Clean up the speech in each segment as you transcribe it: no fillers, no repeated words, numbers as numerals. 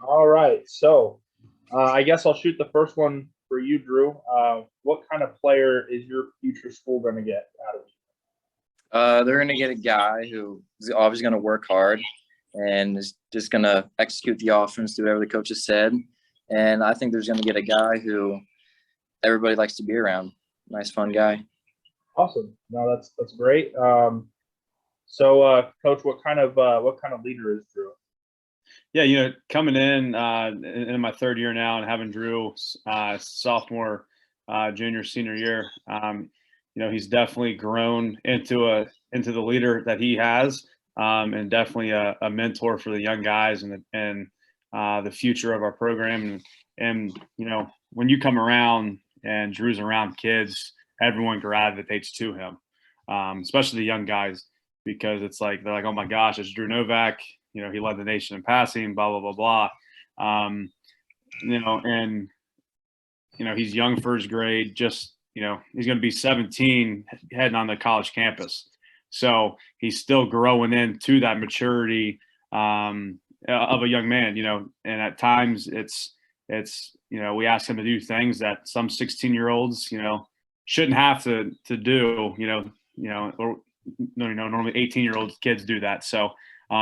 All right. So I guess I'll shoot the first one for you, Drew. What kind of player is your future school going to get out of you? They're going to get a guy who is obviously going to work hard and is just going to execute the offense, do whatever the coach has said. And I think there's going to get a guy who everybody likes to be around. Nice, fun guy. Awesome. No, that's great. Coach, what kind of leader is Drew? Yeah, coming in my third year now and having Drew sophomore, junior, senior year, he's definitely grown into the leader that he has, and definitely a mentor for the young guys and the future of our program. And when you come around and Drew's around kids, everyone gravitates to him, especially the young guys, because it's like they're like, oh my gosh, it's Drew Novak. He led the nation in passing, blah, blah, blah, blah. And he's young first grade, just, he's going to be 17 heading on the college campus. So he's still growing into that maturity of a young man, and at times it's we ask him to do things that some 16-year-olds, shouldn't have to do, or normally 18-year-old kids do that. So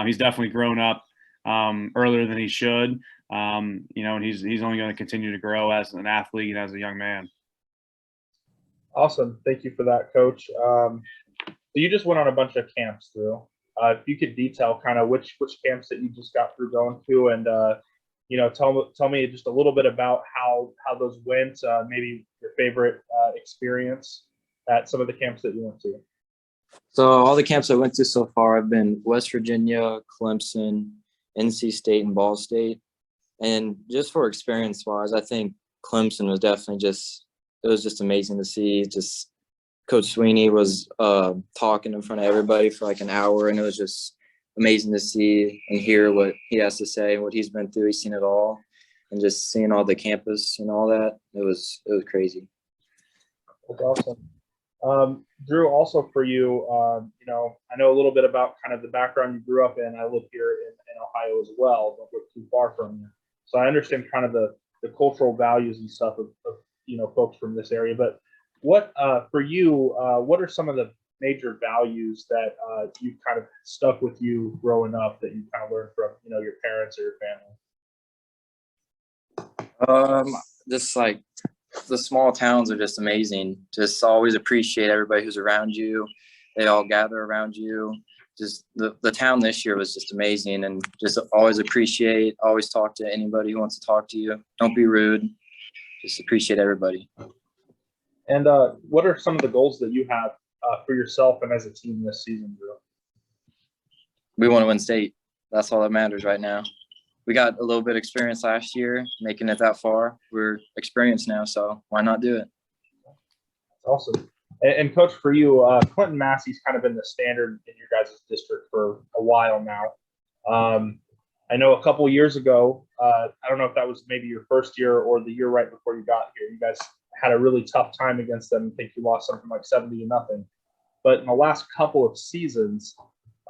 he's definitely grown up earlier than he should, and he's only going to continue to grow as an athlete and as a young man. Awesome. Thank you for that, Coach. So you just went on a bunch of camps through. If you could detail kind of which camps that you just got through going to, and tell me just a little bit about how those went. Maybe your favorite experience at some of the camps that you went to. So all the camps I went to so far have been West Virginia, Clemson, NC State, and Ball State. And just for experience-wise, I think Clemson was definitely it was just amazing to see. Just Coach Sweeney was talking in front of everybody for like an hour, and it was just amazing to see and hear what he has to say, what he's been through. He's seen it all, and just seeing all the campus and all that, it was crazy. That's awesome. Drew, also for you, I know a little bit about kind of the background you grew up in. I live here in Ohio as well, don't live too far from you. So I understand kind of the cultural values and stuff of folks from this area. But what for you, what are some of the major values that you kind of stuck with you growing up that you kind of learned from your parents or your family? Just like the small towns are just amazing. Just always appreciate everybody who's around you. They all gather around you. Just the town this year was just amazing, and just always appreciate, always talk to anybody who wants to talk to you. Don't be rude. Just appreciate everybody. And what are some of the goals that you have for yourself and as a team this season, Drew? We want to win state. That's all that matters right now. We got a little bit of experience last year, making it that far. We're experienced now, so why not do it? That's awesome. And Coach, for you, Clinton Massey's kind of been the standard in your guys' district for a while now. I know a couple years ago, I don't know if that was maybe your first year or the year right before you got here, you guys had a really tough time against them. I think you lost something like 70-0. But in the last couple of seasons,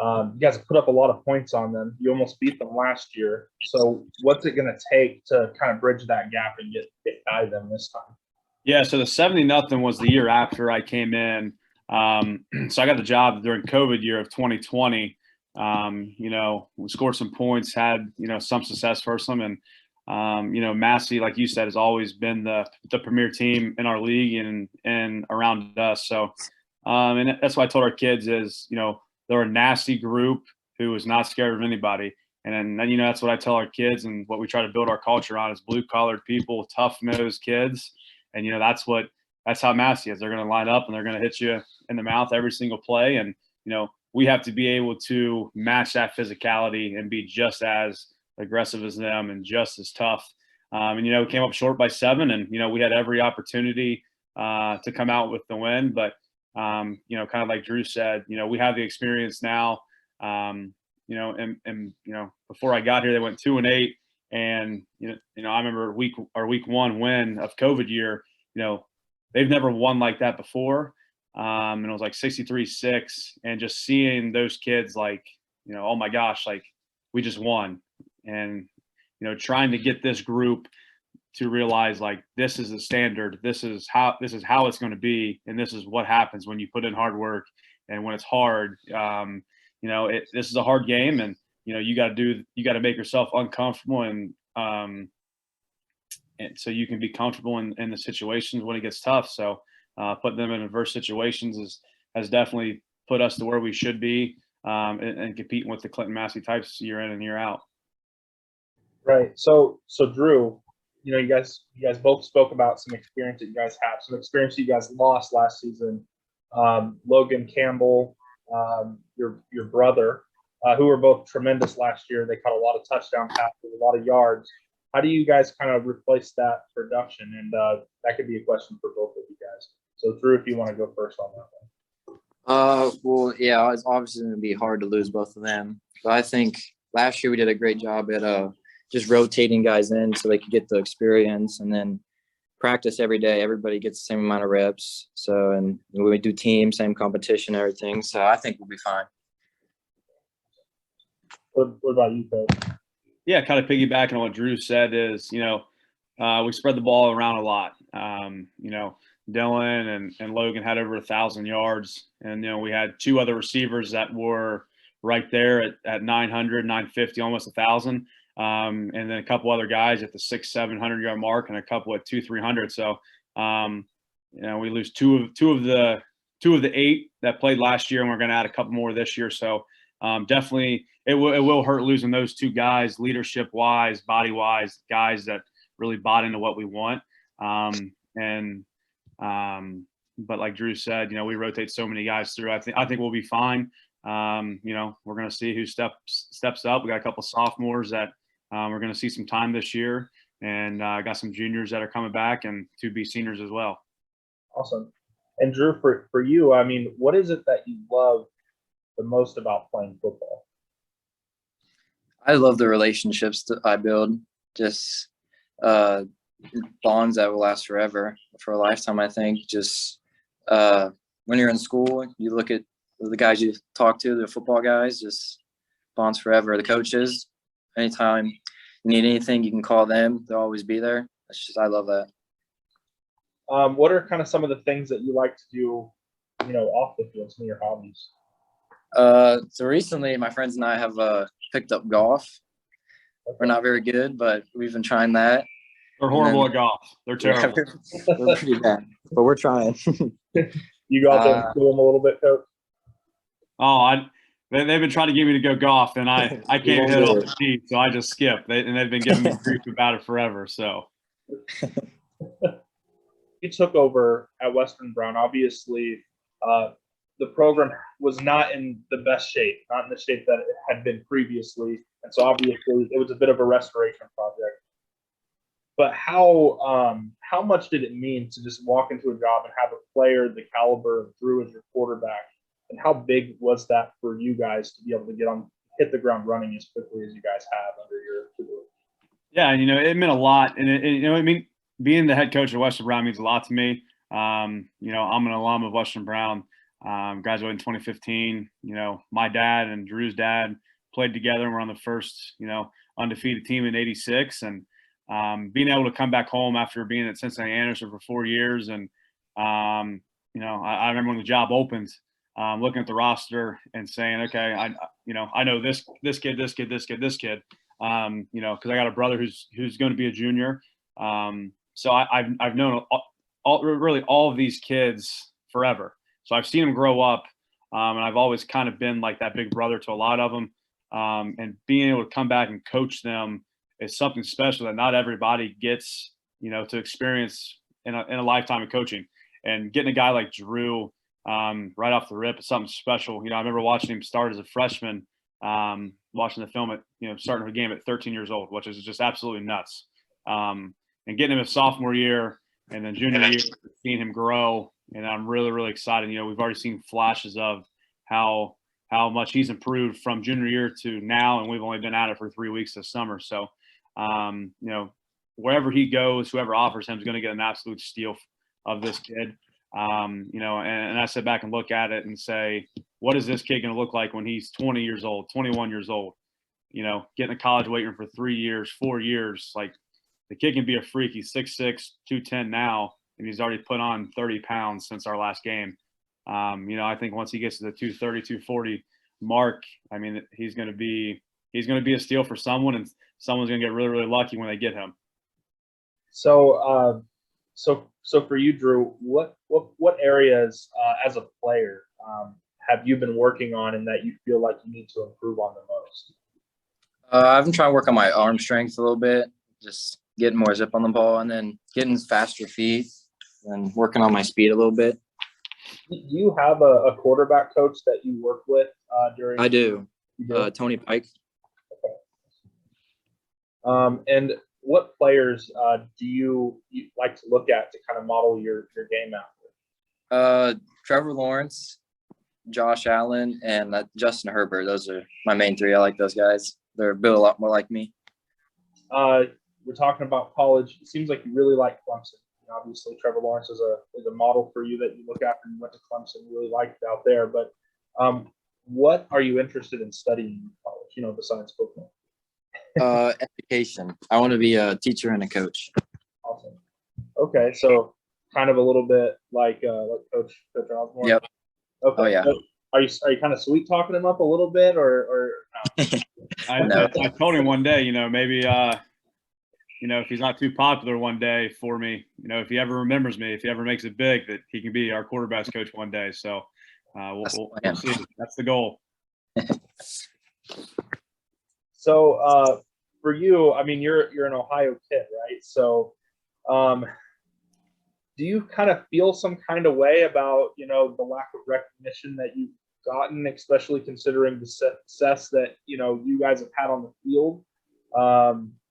you guys have put up a lot of points on them. You almost beat them last year. So what's it going to take to kind of bridge that gap and get by them this time? Yeah, so the 70-0 was the year after I came in. So I got the job during COVID year of 2020. We scored some points, had, some success versus them. And, Massey, like you said, has always been the premier team in our league and around us. So, and that's what I told our kids is, they're a nasty group who is not scared of anybody. And then, that's what I tell our kids, and what we try to build our culture on is blue-collared people, tough-nosed kids. And, that's how Massey is. They're going to line up and they're going to hit you in the mouth every single play. And, we have to be able to match that physicality and be just as aggressive as them and just as tough. And, we came up short by 7, and, we had every opportunity to come out with the win. But, kind of like Drew said, we have the experience now. And before I got here, they went 2-8. And, I remember week 1 win of COVID year, they've never won like that before. And it was like 63-6, and just seeing those kids like, oh my gosh, like we just won. And, trying to get this group to realize like this is the standard, this is how it's going to be, and this is what happens when you put in hard work and when it's hard. This is a hard game, and you got to make yourself uncomfortable, and so you can be comfortable in the situations when it gets tough. So putting them in adverse situations has definitely put us to where we should be, and competing with the Clinton Massey types year in and year out. Right. So Drew, you guys both spoke about some experience that you guys have, some experience you guys lost last season. Logan Campbell, your brother, who were both tremendous last year. They caught a lot of touchdown passes, a lot of yards. How do you guys kind of replace that production? And that could be a question for both of you guys. So Drew, if you want to go first on that one. Well, yeah, it's obviously going to be hard to lose both of them. But I think last year we did a great job at just rotating guys in so they could get the experience, and then practice every day. Everybody gets the same amount of reps. So, and we do team, same competition, everything. So I think we'll be fine. What about you, Coach? Yeah, kind of piggybacking on what Drew said is, we spread the ball around a lot. Dylan and Logan had over 1,000 yards, and we had two other receivers that were right there at 900, 950, almost 1,000, and then a couple other guys at the 600-700 yard mark, and a couple at 200-300. So we lose two of the 8 that played last year, and we're going to add a couple more this year. So definitely it will hurt losing those 2 guys, leadership wise, body wise, guys that really bought into what we want. But like Drew said, we rotate so many guys through. I think we'll be fine. We're going to see who steps up. We got a couple sophomores that we're going to see some time this year, and got some juniors that are coming back, and 2B seniors as well. Awesome. And Drew, for you, I mean, what is it that you love the most about playing football? I love the relationships that I build, just bonds that will last forever, for a lifetime. I think just when you're in school, you look at the guys you talk to, the football guys, just bonds forever. The coaches, anytime you need anything, you can call them. They'll always be there. I love that. What are kind of some of the things that you like to do, off the field, some of your hobbies? So recently, my friends and I have picked up golf. Okay. We're not very good, but we've been trying that. They're horrible at golf. They're terrible. Yeah, we're pretty bad, but we're trying. You go out there and school them a little bit, Coach? They've been trying to get me to go golf, and I can't hit off the tee, so I just skip. And they've been giving me grief about it forever. So you took over at Western Brown. Obviously, the program was not in the best shape, not in the shape that it had been previously, and so obviously it was a bit of a restoration project. But how much did it mean to just walk into a job and have a player the caliber of Drew as your quarterback? And how big was that for you guys to be able to hit the ground running as quickly as you guys have under your tutelage? Yeah, it meant a lot, and being the head coach of Western Brown means a lot to me. I'm an alum of Western Brown. Graduated in 2015. My dad and Drew's dad played together, and we're on the first undefeated team in '86, and being able to come back home after being at Cincinnati Anderson for 4 years, and I remember when the job opened, looking at the roster and saying, okay, I know this kid, because I got a brother who's going to be a junior. So I've known all of these kids forever. So I've seen them grow up, and I've always kind of been like that big brother to a lot of them. And being able to come back and coach them is something special that not everybody gets, to experience in a lifetime of coaching. And getting a guy like Drew right off the rip is something special. I remember watching him start as a freshman, watching the film at, starting a game at 13 years old, which is just absolutely nuts. And getting him a sophomore year and then junior year, seeing him grow. And I'm really, really excited. We've already seen flashes of how much he's improved from junior year to now, and we've only been at it for 3 weeks this summer. So, wherever he goes, whoever offers him is going to get an absolute steal of this kid. And I sit back and look at it and say, what is this kid going to look like when he's 20 years old, 21 years old? getting a college weight room for 3 years, 4 years. Like, the kid can be a freak. He's 6'6", 210 now, and he's already put on 30 pounds since our last game. I think once he gets to the 230, 240 mark, I mean, he's going to be a steal for someone, and someone's going to get really, really lucky when they get him. So, so for you, Drew, what areas as a player have you been working on, and that you feel like you need to improve on the most? I've been trying to work on my arm strength a little bit, just getting more zip on the ball, and then getting faster feet, and working on my speed a little bit. Do you have a quarterback coach that you work with during? I do. You do? Tony Pike. Okay. And what players do you like to look at to kind of model your game after? Trevor Lawrence, Josh Allen, and Justin Herbert. Those are my main three. I like those guys. They're built a lot more like me. We're talking about college. It seems like you really like Clemson. Obviously, Trevor Lawrence is a model for you that you look after. You went to Clemson, really liked it out there. But what are you interested in studying in college? Besides football? Education. I want to be a teacher and a coach. Awesome. Okay, so kind of a little bit like Coach Osborne. Yep. Okay. Oh yeah. So are you kind of sweet talking him up a little bit, or no? I told him one day, maybe if he's not too popular one day for me, if he ever remembers me, if he ever makes it big, that he can be our quarterback's coach one day. So we'll see. That's the goal. So for you, I mean, you're an Ohio kid, right? So do you kind of feel some kind of way about, the lack of recognition that you've gotten, especially considering the success that, you guys have had on the field,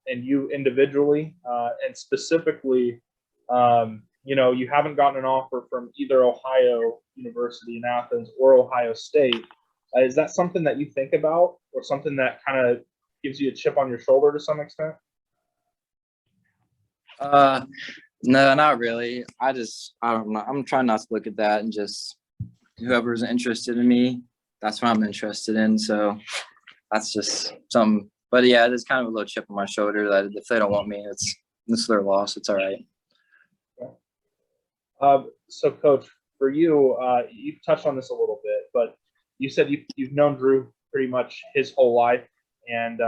and you individually, and specifically, you haven't gotten an offer from either Ohio University in Athens or Ohio State. Is that something that you think about, or something that kind of gives you a chip on your shoulder to some extent? No, not really. I don't know. I'm trying not to look at that, and just whoever's interested in me, that's what I'm interested in. So that's just something. But yeah, it is kind of a little chip on my shoulder that if they don't want me, it's their loss. It's all right. Okay. So, Coach, for you, you've touched on this a little bit, but you said you've known Drew pretty much his whole life, and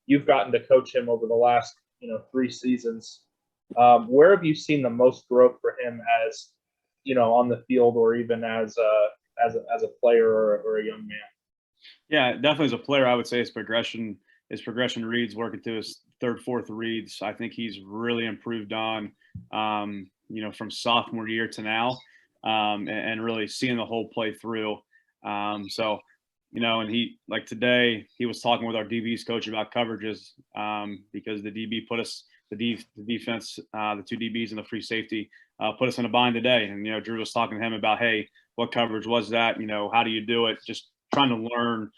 you've gotten to coach him over the last 3 seasons. Where have you seen the most growth for him as on the field, or even as a player or a young man? Yeah, definitely as a player, I would say his progression reads, working through his third, fourth reads. I think he's really improved on, from sophomore year to now, and really seeing the whole play through. So, and he, like today, he was talking with our DBs coach about coverages, because the DB put us, the defense, the 2 DBs and the free safety, put us in a bind today. And, Drew was talking to him about, hey, what coverage was that? How do you do it? Just trying to learn,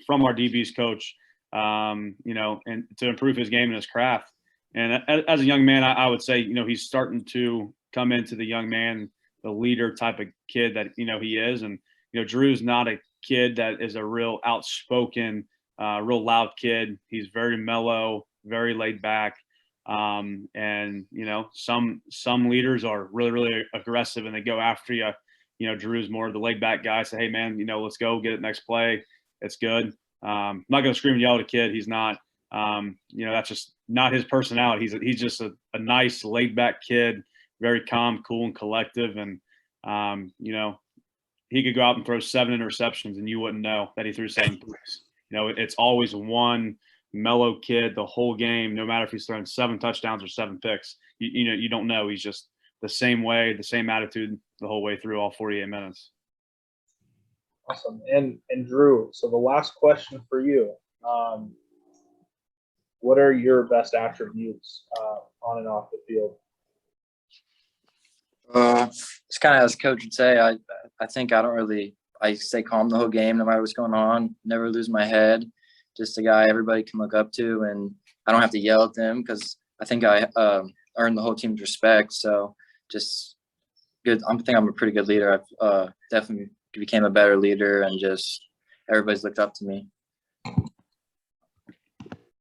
from our DBs coach, and to improve his game and his craft. And as a young man, I would say, he's starting to come into the young man, the leader type of kid that, he is. And, Drew's not a kid that is a real outspoken, real loud kid. He's very mellow, very laid back. And, some leaders are really, really aggressive and they go after you. Drew's more of the laid back guy. Say, hey, man, let's go get it next play. It's good. I'm not going to scream and yell at a kid. He's not. That's just not his personality. He's just a nice, laid back kid, very calm, cool, and collective. And, he could go out and throw 7 interceptions and you wouldn't know that he threw 7 picks. It's always one mellow kid the whole game, no matter if he's throwing 7 touchdowns or 7 picks. You don't know. He's just the same way, the same attitude the whole way through all 48 minutes. Awesome. And Drew, so the last question for you, what are your best attributes on and off the field? It's kind of as Coach would say. I think I stay calm the whole game, no matter what's going on. Never lose my head. Just a guy everybody can look up to, and I don't have to yell at them because I think I earned the whole team's respect. So just good. I think I'm a pretty good leader. I've definitely became a better leader, and just everybody's looked up to me.